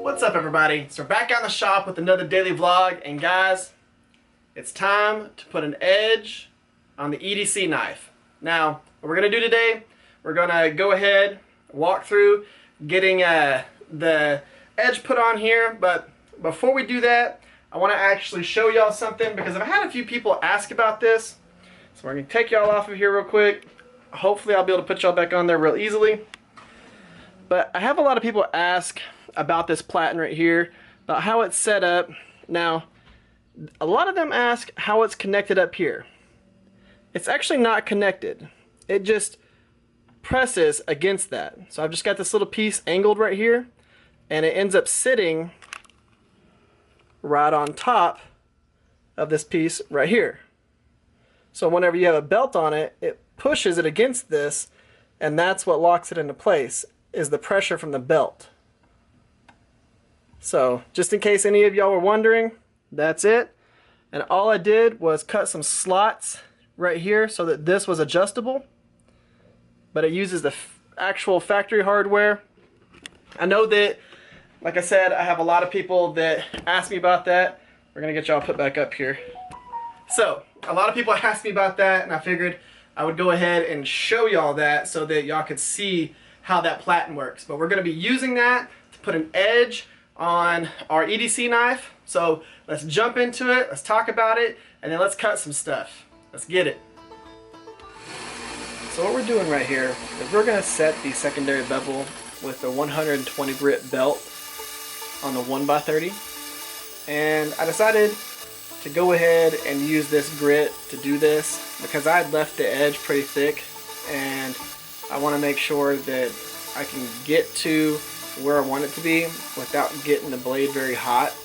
What's up, everybody? So we're back out in the shop with another daily vlog, and guys, it's time to put an edge on the EDC knife. Now, what we're going to do today, we're going to go ahead, walk through getting the edge put on here, but before we do that, I want to actually show y'all something because I've had a few people ask about this. So we're going to take y'all off of here real quick. Hopefully I'll be able to put y'all back on there real easily. But I have a lot of people ask about this platen right here, about how it's set up. Now, a lot of them ask how it's connected up here. It's actually not connected. It just presses against that. So I've just got this little piece angled right here, and it ends up sitting right on top of this piece right here. So whenever you have a belt on it, it pushes it against this, and that's what locks it into place, is the pressure from the belt. So just in case any of y'all were wondering, that's it. And all I did was cut some slots right here so that this was adjustable, but it uses the actual factory hardware. I know that, like I said, I have a lot of people that ask me about that. We're gonna get y'all put back up here. So a lot of people asked me about that, and I figured I would go ahead and show y'all that so that y'all could see how that platen works. But we're gonna be using that to put an edge on our EDC knife. So let's jump into it, let's talk about it, and then let's cut some stuff. Let's get it. So what we're doing right here is we're going to set the secondary bevel with the 120 grit belt on the 1x30, and I decided to go ahead and use this grit to do this because I had left the edge pretty thick, and I want to make sure that I can get to where I want it to be without getting the blade very hot,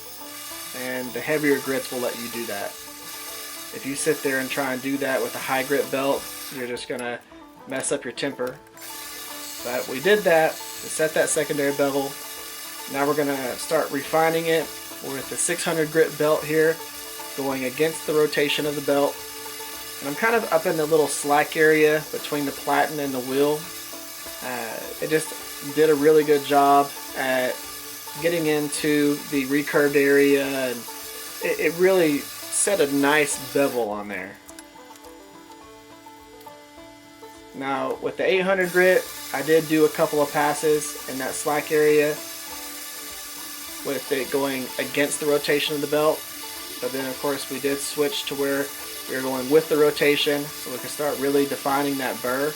and the heavier grits will let you do that. If you sit there and try and do that with a high grit belt, you're just gonna mess up your temper. But we did that to set that secondary bevel. Now we're gonna start refining it with the 600 grit belt here, going against the rotation of the belt. And I'm kind of up in the little slack area between the platen and the wheel. It just did a really good job at getting into the recurved area, and it really set a nice bevel on there. Now with the 800 grit, I did do a couple of passes in that slack area with it going against the rotation of the belt, but then of course we did switch to where we were going with the rotation so we can start really defining that burr.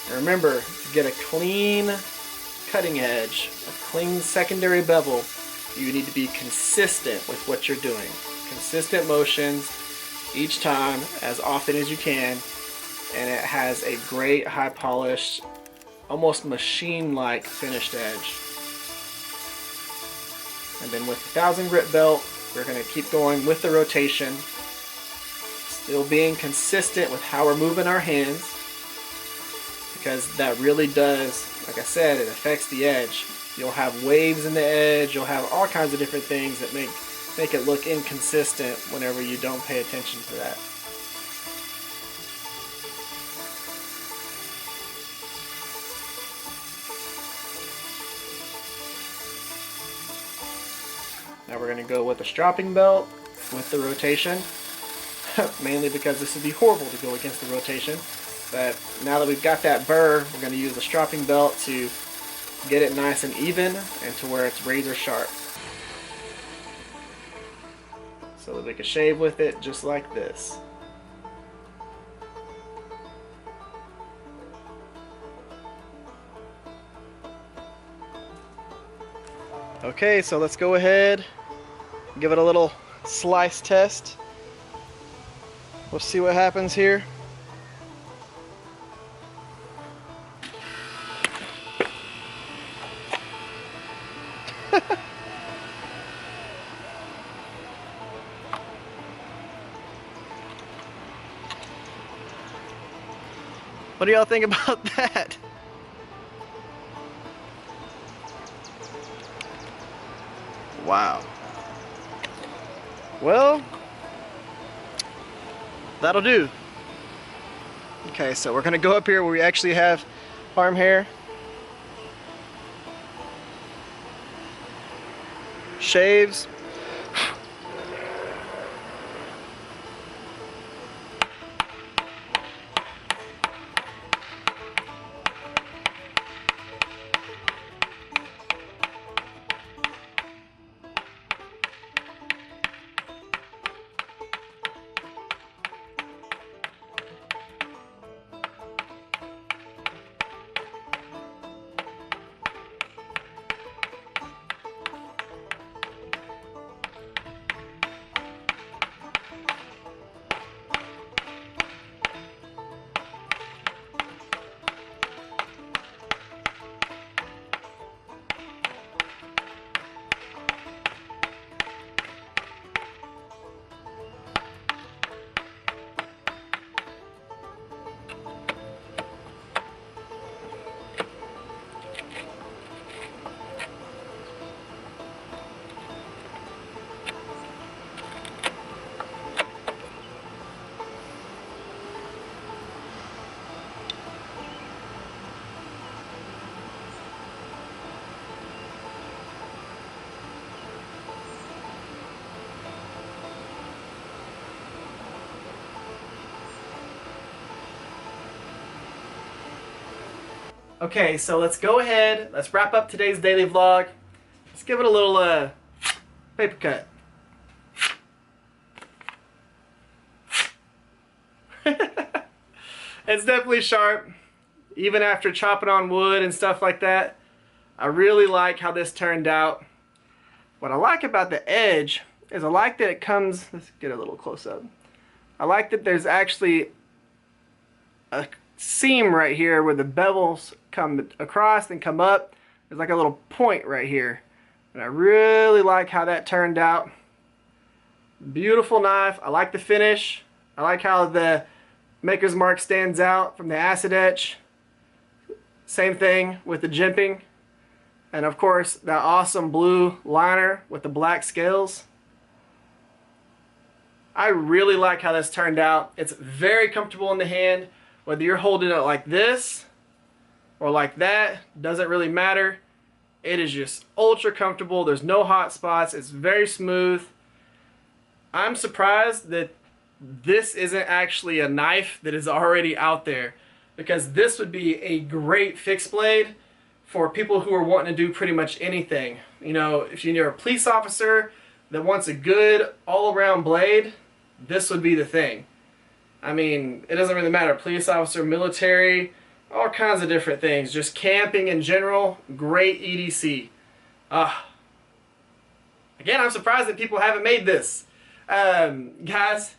And remember, to get a clean cutting edge, a clean secondary bevel, you need to be consistent with what you're doing. Consistent motions each time, as often as you can, and it has a great high polished, almost machine-like finished edge. And then with the 1000 grit belt, we're going to keep going with the rotation, still being consistent with how we're moving our hands, because that really does, like I said, it affects the edge. You'll have waves in the edge, you'll have all kinds of different things that make it look inconsistent whenever you don't pay attention to that. Now we're going to go with the stropping belt with the rotation, mainly because this would be horrible to go against the rotation. But now that we've got that burr, we're going to use the stropping belt to get it nice and even and to where it's razor sharp, so that we can shave with it just like this. Okay, so let's go ahead, give it a little slice test. We'll see what happens here. What do y'all think about that? Wow. Well, that'll do. Okay, so we're gonna go up here where we actually have arm hair. Shaves. Okay, so let's go ahead, let's wrap up today's daily vlog. Let's give it a little paper cut. It's definitely sharp, even after chopping on wood and stuff like that. I really like how this turned out. What I like about the edge is I like that it comes, let's get a little close up. I like that there's actually a seam right here where the bevels come across and come up. There's like a little point right here, and I really like how that turned out. Beautiful knife. I like the finish. I like how the maker's mark stands out from the acid etch. Same thing with the jimping, and of course that awesome blue liner with the black scales. I really like how this turned out. It's very comfortable in the hand. Whether you're holding it like this or like that, doesn't really matter. It is just ultra comfortable. There's no hot spots. It's very smooth. I'm surprised that this isn't actually a knife that is already out there, because this would be a great fixed blade for people who are wanting to do pretty much anything. You know, if you're a police officer that wants a good all-around blade, this would be the thing. I mean, it doesn't really matter. Police officer, military, all kinds of different things. Just camping in general, great EDC. Again, I'm surprised that people haven't made this. Guys,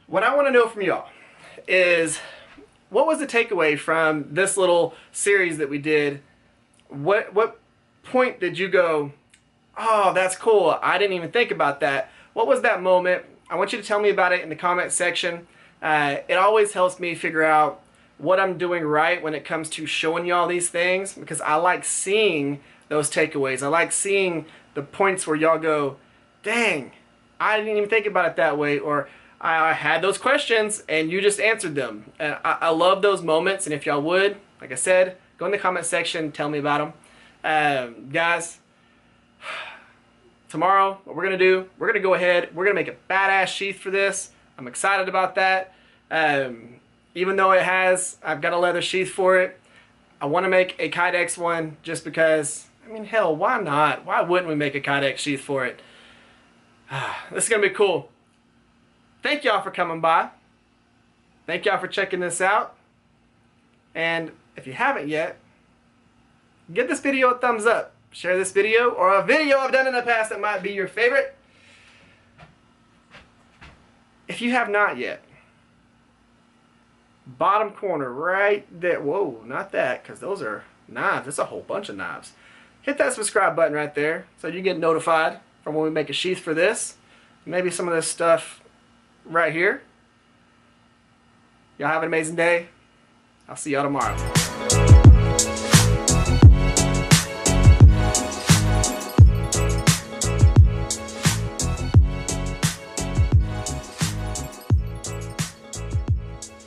what I want to know from y'all is, what was the takeaway from this little series that we did? What point did you go, oh, that's cool, I didn't even think about that? What was that moment? I want you to tell me about it in the comment section. It always helps me figure out what I'm doing right when it comes to showing y'all these things, because I like seeing those takeaways. I like seeing the points where y'all go, dang, I didn't even think about it that way, or I had those questions and you just answered them. And I love those moments, and if y'all would, like I said, go in the comment section, tell me about them. Guys, tomorrow, what we're going to do, we're going to go ahead, we're going to make a badass sheath for this. I'm excited about that. Even though I've got a leather sheath for it, I want to make a Kydex one just because, I mean, hell, why not? Why wouldn't we make a Kydex sheath for it? This is going to be cool. Thank y'all for coming by. Thank y'all for checking this out. And if you haven't yet, give this video a thumbs up. Share this video or a video I've done in the past that might be your favorite. If you have not yet, bottom corner right there. Whoa, not that, because those are knives. It's a whole bunch of knives. Hit that subscribe button right there so you get notified from when we make a sheath for this. Maybe some of this stuff right here. Y'all have an amazing day. I'll see y'all tomorrow.